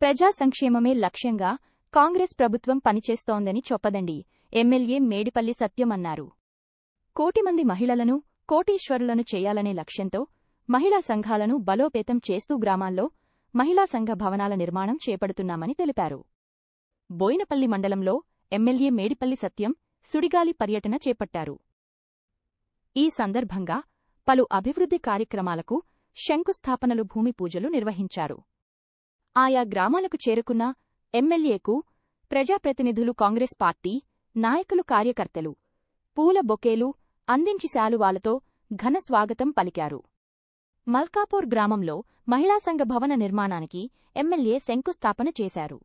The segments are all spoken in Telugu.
ప్రజా సంక్షేమమే లక్ష్యంగా కాంగ్రెస్ ప్రభుత్వం పనిచేస్తోందని చెప్పదండి ఎమ్మెల్యే మేడిపల్లి సత్యం అన్నారు. కోటి మంది మహిళలను కోటీశ్వరులను చేయాలనే లక్ష్యంతో మహిళా సంఘాలను బలోపేతం చేస్తూ గ్రామాల్లో మహిళా సంఘ భవనాల నిర్మాణం చేపడుతున్నామని తెలిపారు. బోయినపల్లి మండలంలో ఎమ్మెల్యే మేడిపల్లి సత్యం సుడిగాలి పర్యటన చేపట్టారు. ఈ సందర్భంగా పలు అభివృద్ధి కార్యక్రమాలకు శంకుస్థాపనలు భూమి పూజలు నిర్వహించారు. ఆయా గ్రామాలకు చేరుకున్న ఎమ్మెల్యేకు ప్రజాప్రతినిధులు కాంగ్రెస్ పార్టీ నాయకులు కార్యకర్తలు పూల బొకేలు అందించి శాలువాలతో ఘన స్వాగతం పలికారు. మల్కాపూర్ గ్రామంలో మహిళా సంఘ భవన నిర్మాణానికి ఎమ్మెల్యే శంకుస్థాపన చేశారు.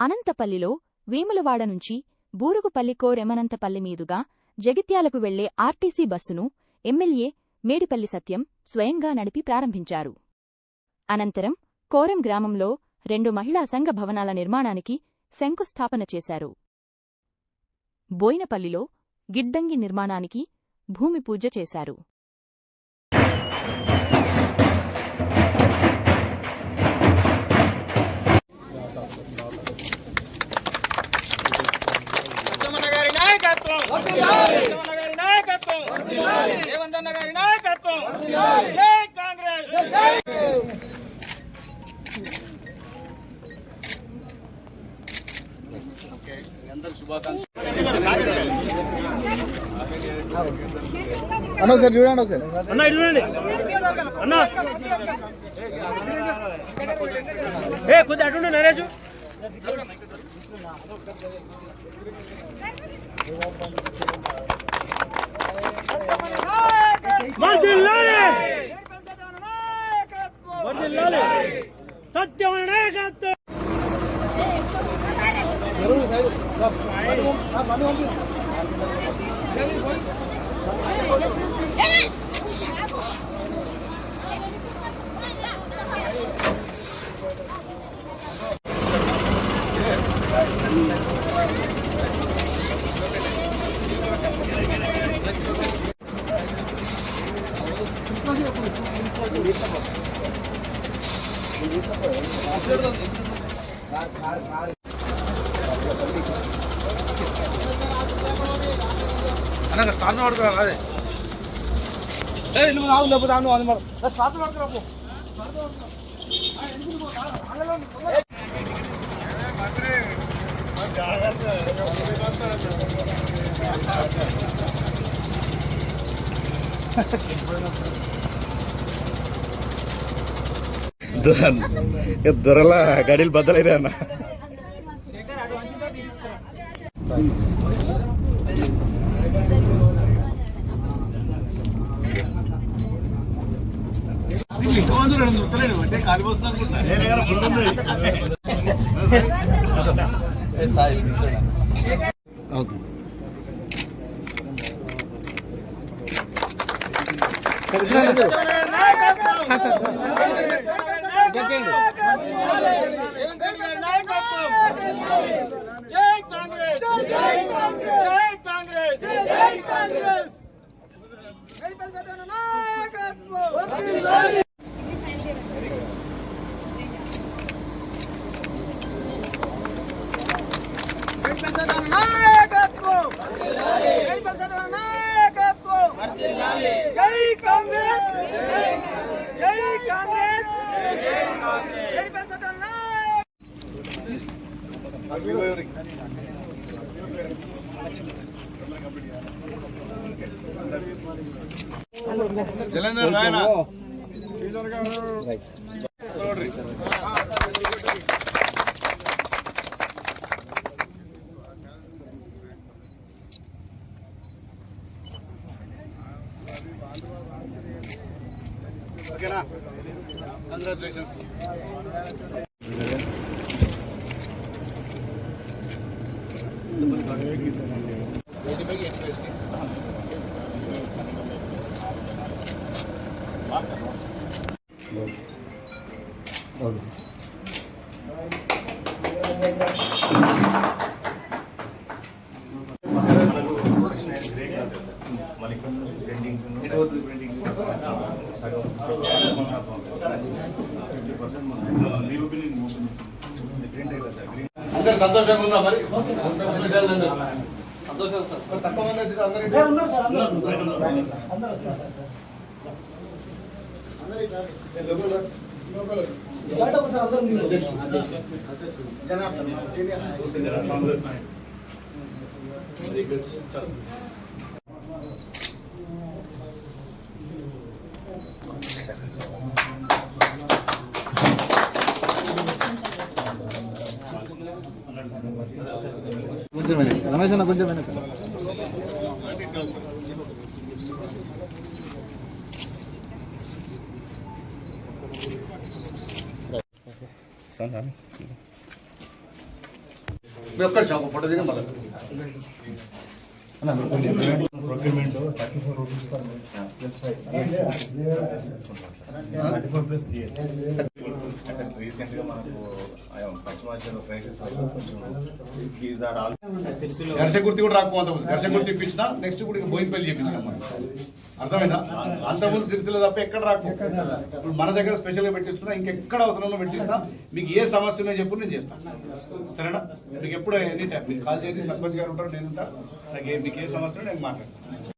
అనంతపల్లిలో వేములవాడ నుంచి బూరుగుపల్లి కోరెమనంతపల్లి మీదుగా జగిత్యాలకు వెళ్లే ఆర్టీసీ బస్సును ఎమ్మెల్యే మేడిపల్లి సత్యం స్వయంగా నడిపి ప్రారంభించారు. అనంతరం కోరెం గ్రామంలో 2 మహిళా సంఘ భవనాల నిర్మాణానికి శంకుస్థాపన చేశారు. బోయినపల్లిలో గిడ్డంగి నిర్మాణానికి భూమి పూజ చేశారు. అన్న ఒకసారి చూడండి, ఒకసారి అన్న ఇటు చూడండి అన్న. కొద్దిగా అటు నరేష్. సత్యమైన నాయకత్వం. అన్న స్టార్ట్ పడుతున్నా అదే నువ్వు ఆవు లేకపోతే నువ్వు అది మరి స్టార్ట్ పడుతున్నా. దొరల గడిలు బద్దలైతే అన్న. ఓకేనా? కంగ్రాచులేషన్స్. సగం 50% అందరు సంతోషంగా ఉన్నా మరి తక్కువ మంది వచ్చి అందరూ కొంచెం రమేష్ అన్న కొంచెం మీరు ఒక్కరి షాప్ ఫోటో దిగా మళ్ళీ ప్రొక్యూర్మెంట్ 34 రూపీస్ పర్ రీసెంట్ గా మనకు పశ్చిమాచరణ క్రైసిస్ ఘర్షకుర్తి కూడా రాకపోతుంది ఘర్షకుర్తి ఇప్పించినా నెక్స్ట్ కూడా బోయినపల్లి చేపించాం మనం అర్థమైనా అంతకుముందు సిరిసిల్ల తప్ప ఎక్కడ రాకు ఇప్పుడు మన దగ్గర స్పెషల్గా పెట్టిస్తున్నా ఇంకెక్కడ అవసరంలో పెట్టిస్తా మీకు ఏ సమస్య ఉన్నాయో చెప్పు నేను చేస్తాను సరేనా మీకు ఎప్పుడు ఎనీ టైం మీకు కాల్ చేయండి సర్పంచ్ గారు ఉంటారు నేను ఉంటా నాకు మీకు ఏ సమస్య నేను మాట్లాడతాను